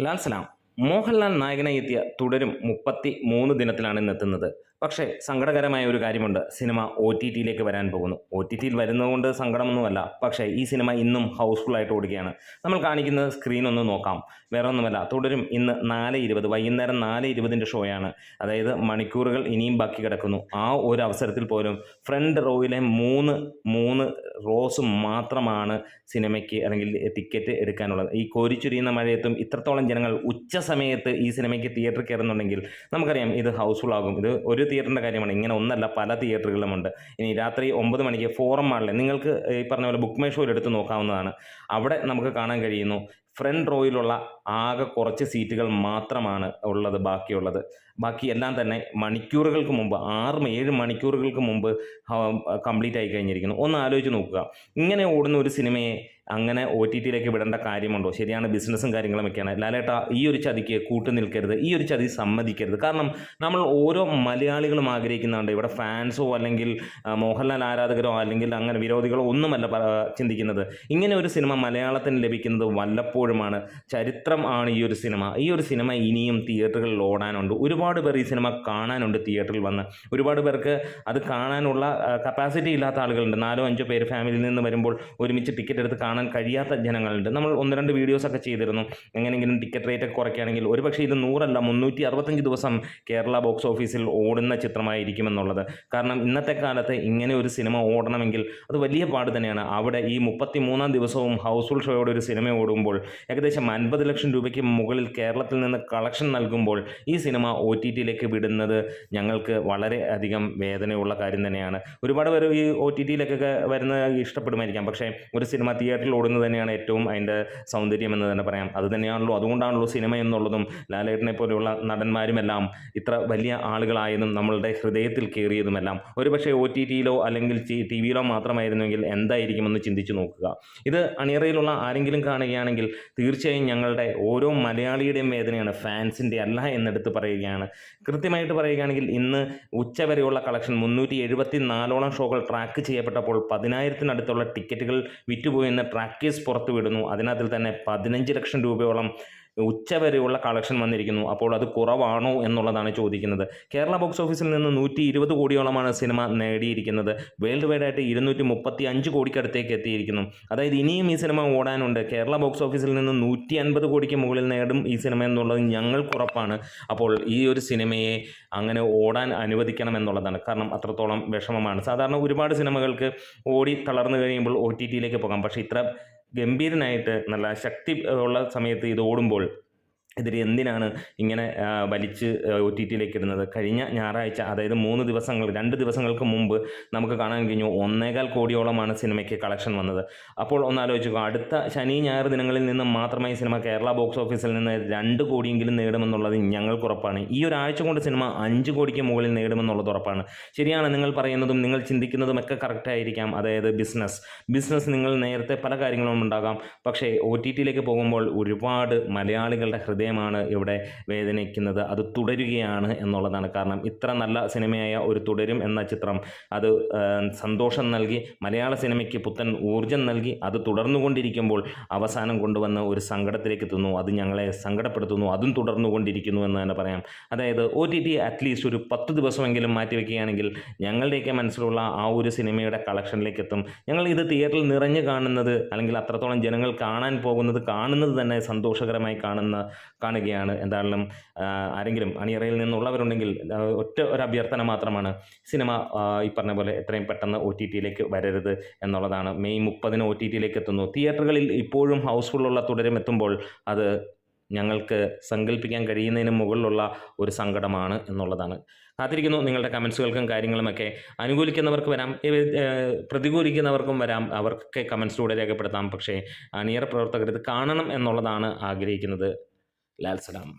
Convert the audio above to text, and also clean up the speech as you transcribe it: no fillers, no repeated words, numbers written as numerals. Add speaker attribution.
Speaker 1: ലാൽ സലാം മോഹൻലാൽ നായകനായി എത്തിയ തുടരും 33 ദിനത്തിലാണ് ഇന്നെത്തുന്നത്. പക്ഷേ സങ്കടകരമായ ഒരു കാര്യമുണ്ട്. സിനിമ OTTയിലേക്ക് വരാൻ പോകുന്നു. OTTയിൽ വരുന്നതുകൊണ്ട് സങ്കടമൊന്നുമല്ല. പക്ഷേ ഈ സിനിമ ഇന്നും ഹൗസ്ഫുള്ളായിട്ട് ഓടുകയാണ്. നമ്മൾ കാണിക്കുന്ന സ്ക്രീൻ ഒന്ന് നോക്കാം. വേറെ ഒന്നുമല്ല, തുടരും ഇന്ന് 4:20 വൈകുന്നേരം 4:20 ഷോയാണ്. അതായത് മണിക്കൂറുകൾ ഇനിയും ബാക്കി കിടക്കുന്നു. ആ ഒരു അവസരത്തിൽ പോലും ഫ്രണ്ട് റോയിലെ മൂന്ന് റോസ് മാത്രമാണ് സിനിമയ്ക്ക് അല്ലെങ്കിൽ ടിക്കറ്റ് എടുക്കാനുള്ളത്. ഈ കോരിച്ചൊരിയുന്ന മഴയത്തും ഇത്രത്തോളം ജനങ്ങൾ ഉച്ച സമയത്ത് ഈ സിനിമയ്ക്ക് തിയേറ്ററിൽ കയറുന്നുണ്ടെങ്കിൽ നമുക്കറിയാം ഇത് ഹൗസ്ഫുൾ ആകും. ഇത് ഒരു തിയേറ്ററിൻ്റെ കാര്യമാണ്, ഇങ്ങനെ ഒന്നല്ല പല തിയേറ്ററുകളുമുണ്ട്. ഇനി രാത്രി 9 മണിക്ക് ഫോറം മാളിൽ നിങ്ങൾക്ക് ഈ പറഞ്ഞ പോലെ ബുക്ക് മൈ ഷോയിൽ എടുത്ത് നോക്കാവുന്നതാണ്. അവിടെ നമുക്ക് കാണാൻ കഴിയുന്നു ഫ്രണ്ട് റോയിലുള്ള ആകെ കുറച്ച് സീറ്റുകൾ മാത്രമാണ് ഉള്ളത്, ബാക്കിയുള്ളത്. ബാക്കി എല്ലാം തന്നെ മണിക്കൂറുകൾക്ക് മുമ്പ് 6-7 മണിക്കൂറുകൾക്ക് മുമ്പ് കംപ്ലീറ്റ് ആയി കഴിഞ്ഞിരിക്കുന്നു. ഒന്ന് ആലോചിച്ച് നോക്കുക, ഇങ്ങനെ ഓടുന്ന ഒരു സിനിമയെ അങ്ങനെ OTTയിലേക്ക് വിടേണ്ട കാര്യമുണ്ടോ? ശരിയാണ്, ബിസിനസ്സും കാര്യങ്ങളുമൊക്കെയാണ്. ലാലേട്ട, ഈ ഒരു ചതിക്ക് കൂട്ടു നിൽക്കരുത്, ഈ ഒരു ചതി സമ്മതിക്കരുത്. കാരണം നമ്മൾ ഓരോ മലയാളികളും ആഗ്രഹിക്കുന്നുണ്ട്, ഇവിടെ ഫാൻസോ അല്ലെങ്കിൽ മോഹൻലാൽ ആരാധകരോ അല്ലെങ്കിൽ അങ്ങനെ വിരോധികളോ ഒന്നുമല്ല ചിന്തിക്കുന്നത്. ഇങ്ങനെ ഒരു സിനിമ മലയാളത്തിന് ലഭിക്കുന്നത് വല്ലപ്പോഴുമാണ്. ചരിത്രം ആണ് ഈ ഒരു സിനിമ. ഈ ഒരു സിനിമ ഇനിയും തിയേറ്ററുകളിൽ ഓടാനുണ്ട്. ഒരുപാട് പേർ ഈ സിനിമ കാണാനുണ്ട് തിയേറ്ററിൽ വന്ന്. ഒരുപാട് പേർക്ക് അത് കാണാനുള്ള കപ്പാസിറ്റി ഇല്ലാത്ത ആളുകളുണ്ട്. 4-5 പേര് ഫാമിലിയിൽ നിന്ന് വരുമ്പോൾ ഒരുമിച്ച് ടിക്കറ്റ് എടുത്ത് കാണാൻ കഴിയാത്ത ജനങ്ങളുണ്ട്. നമ്മൾ 1-2 വീഡിയോസൊക്കെ ചെയ്തിരുന്നു. എങ്ങനെയെങ്കിലും ടിക്കറ്റ് റേറ്റ് ഒക്കെ കുറയ്ക്കുകയാണെങ്കിൽ ഒരുപക്ഷെ ഇത് 100 അല്ല 365 ദിവസം കേരള ബോക്സ് ഓഫീസിൽ ഓടുന്ന ചിത്രമായിരിക്കുമെന്നുള്ളത്. കാരണം ഇന്നത്തെ കാലത്ത് ഇങ്ങനെ ഒരു സിനിമ ഓടണമെങ്കിൽ അത് വലിയ പാട് തന്നെയാണ്. അവിടെ ഈ 33-ാം ദിവസവും ഹൗസ്ഫുൾ ഷോയോടെ ഒരു സിനിമ ഓടുമ്പോൾ ഏകദേശം 50 ലക്ഷം രൂപയ്ക്ക് മുകളിൽ കേരളത്തിൽ നിന്ന് കളക്ഷൻ നൽകുമ്പോൾ ഈ സിനിമ OTTയിലേക്ക് വിടുന്നത് ഞങ്ങൾക്ക് വളരെ അധികം വേദനയുള്ള കാര്യം തന്നെയാണ്. ഒരുപാട് പേര് ഈ OTTയിലേക്കൊക്കെ വരുന്നത് ഇഷ്ടപ്പെടുമായിരിക്കാം. പക്ഷേ ഒരു സിനിമ തിയേറ്ററിൽ ഓടുന്നത് തന്നെയാണ് ഏറ്റവും അതിൻ്റെ സൗന്ദര്യം എന്ന് തന്നെ പറയാം. അത് തന്നെയാണല്ലോ, അതുകൊണ്ടാണല്ലോ സിനിമ എന്നുള്ളതും ലാലേട്ടനെ പോലെയുള്ള നടന്മാരുമെല്ലാം ഇത്ര വലിയ ആളുകളായതും നമ്മളുടെ ഹൃദയത്തിൽ കയറിയതുമെല്ലാം. ഒരുപക്ഷെ OTTയിലോ അല്ലെങ്കിൽ TV-യിലോ മാത്രമായിരുന്നെങ്കിൽ എന്തായിരിക്കുമെന്ന് ചിന്തിച്ചു നോക്കുക. ഇത് അണിയറയിലുള്ള ആരെങ്കിലും കാണുകയാണെങ്കിൽ തീർച്ചയായും ഞങ്ങളുടെ ഓരോ മലയാളിയുടെയും വേദനയാണ്, ഫാൻസിൻ്റെ അല്ല എന്നെടുത്ത് പറയുകയാണ്. കൃത്യമായിട്ട് പറയുകയാണെങ്കിൽ ഇന്ന് ഉച്ചവരെയുള്ള കളക്ഷൻ 374ഓളം ഷോകൾ ട്രാക്ക് ചെയ്യപ്പെട്ടപ്പോൾ 10,000-നടുത്തുള്ള ടിക്കറ്റുകൾ വിറ്റുപോയെന്ന് ട്രാക്കേഴ്സ് പുറത്തുവിടുന്നു. അതിനകത്തിൽ തന്നെ 15 ലക്ഷം രൂപയോളം ഉച്ചവരെയുള്ള കളക്ഷൻ വന്നിരിക്കുന്നു. അപ്പോൾ അത് കുറവാണോ എന്നുള്ളതാണ് ചോദിക്കുന്നത്. കേരള ബോക്സ് ഓഫീസിൽ നിന്ന് 120 കോടിയോളമാണ് സിനിമ നേടിയിരിക്കുന്നത്. വേൾഡ് വൈഡായിട്ട് 235 കോടിക്കടുത്തേക്ക് എത്തിയിരിക്കുന്നു. അതായത് ഇനിയും ഈ സിനിമ ഓടാനുണ്ട്. കേരള ബോക്സ് ഓഫീസിൽ നിന്ന് 150 കോടിക്ക് മുകളിൽ നേടും ഈ സിനിമ എന്നുള്ളത് ഞങ്ങൾക്കുറപ്പാണ്. അപ്പോൾ ഈ ഒരു സിനിമയെ അങ്ങനെ ഓടാൻ അനുവദിക്കണം എന്നുള്ളതാണ്. കാരണം അത്രത്തോളം വിഷമമാണ്. സാധാരണ ഒരുപാട് സിനിമകൾക്ക് ഓടി തളർന്നു കഴിയുമ്പോൾ OTTയിലേക്ക് പോകാം. പക്ഷേ ഇത്ര ഗംഭീരനായിട്ട് നല്ല ശക്തി ഉള്ള സമയത്ത് ഇത് ഓടുമ്പോൾ ഇതിൽ എന്തിനാണ് ഇങ്ങനെ വലിച്ച് OTTയിലേക്ക് ഇടുന്നത്? കഴിഞ്ഞ ഞായറാഴ്ച, അതായത് 2 ദിവസങ്ങൾക്ക് മുമ്പ് നമുക്ക് കാണാൻ കഴിഞ്ഞു 1.25 കോടിയോളമാണ് സിനിമയ്ക്ക് കളക്ഷൻ വന്നത്. അപ്പോൾ ഒന്നാലോചിക്കുക, അടുത്ത ശനി ഞായർ ദിനങ്ങളിൽ നിന്ന് മാത്രമായി സിനിമ കേരള ബോക്സ് ഓഫീസിൽ നിന്ന് 2 കോടിയെങ്കിലും നേടുമെന്നുള്ളത് ഞങ്ങൾക്കുറപ്പാണ്. ഈ ഒരാഴ്ച കൊണ്ട് സിനിമ 5 കോടിക്ക് മുകളിൽ നേടുമെന്നുള്ളത് ഉറപ്പാണ്. ശരിയാണ്, നിങ്ങൾ പറയുന്നതും നിങ്ങൾ ചിന്തിക്കുന്നതും ഒക്കെ കറക്റ്റായിരിക്കാം. അതായത് ബിസിനസ് നിങ്ങൾ നേരത്തെ പല കാര്യങ്ങളും ഉണ്ടാകാം. പക്ഷേ OTTയിലേക്ക് പോകുമ്പോൾ ഒരുപാട് മലയാളികളുടെ ഹൃദയമാണ് ഇവിടെ വേദനിക്കുന്നത്. അത് തുടരുകയാണ് എന്നുള്ളതാണ്. കാരണം ഇത്ര നല്ല സിനിമയായ ഒരു തുടരും എന്ന ചിത്രം അത് സന്തോഷം നൽകി, മലയാള സിനിമയ്ക്ക് പുത്തൻ ഊർജം നൽകി, അത് തുടർന്നുകൊണ്ടിരിക്കുമ്പോൾ അവസാനം കൊണ്ടുവന്ന് ഒരു സങ്കടത്തിലേക്ക് എത്തുന്നു. അത് ഞങ്ങളെ സങ്കടപ്പെടുത്തുന്നു. അതും തുടർന്നുകൊണ്ടിരിക്കുന്നു എന്ന് തന്നെ പറയാം. അതായത് OTT അറ്റ്ലീസ്റ്റ് ഒരു 10 ദിവസമെങ്കിലും മാറ്റിവെക്കുകയാണെങ്കിൽ ഞങ്ങളുടെയൊക്കെ മനസ്സിലുള്ള ആ ഒരു സിനിമയുടെ കളക്ഷനിലേക്ക് എത്തും. ഞങ്ങൾ ഇത് തിയേറ്ററിൽ നിറഞ്ഞു കാണുന്നത് അല്ലെങ്കിൽ അത്രത്തോളം ജനങ്ങൾ കാണുന്നത് തന്നെ സന്തോഷകരമായി കാണുകയാണ്. എന്തായാലും ആരെങ്കിലും അണിയറയിൽ നിന്നുള്ളവരുണ്ടെങ്കിൽ ഒരു അഭ്യർത്ഥന മാത്രമാണ്, സിനിമ ഈ പറഞ്ഞ പോലെ എത്രയും പെട്ടെന്ന് OTTയിലേക്ക് വരരുത് എന്നുള്ളതാണ്. മെയ് 30-ന് OTTയിലേക്ക് എത്തുന്നു. തിയേറ്ററുകളിൽ ഇപ്പോഴും ഹൗസ്ഫുള്ളുള്ള തുടരും എത്തുമ്പോൾ അത് ഞങ്ങൾക്ക് സങ്കല്പിക്കാൻ കഴിയുന്നതിന് മുകളിലുള്ള ഒരു സങ്കടമാണ് എന്നുള്ളതാണ്. കാത്തിരിക്കുന്നു നിങ്ങളുടെ കമൻസുകൾക്കും കാര്യങ്ങളുമൊക്കെ. അനുകൂലിക്കുന്നവർക്ക് വരാം, പ്രതികൂലിക്കുന്നവർക്കും വരാം. അവർക്കൊക്കെ കമൻസിലൂടെ രേഖപ്പെടുത്താം. പക്ഷേ അണിയറ പ്രവർത്തകർ ഇത് കാണണം എന്നുള്ളതാണ് ആഗ്രഹിക്കുന്നത്. ലാൽ സലാം.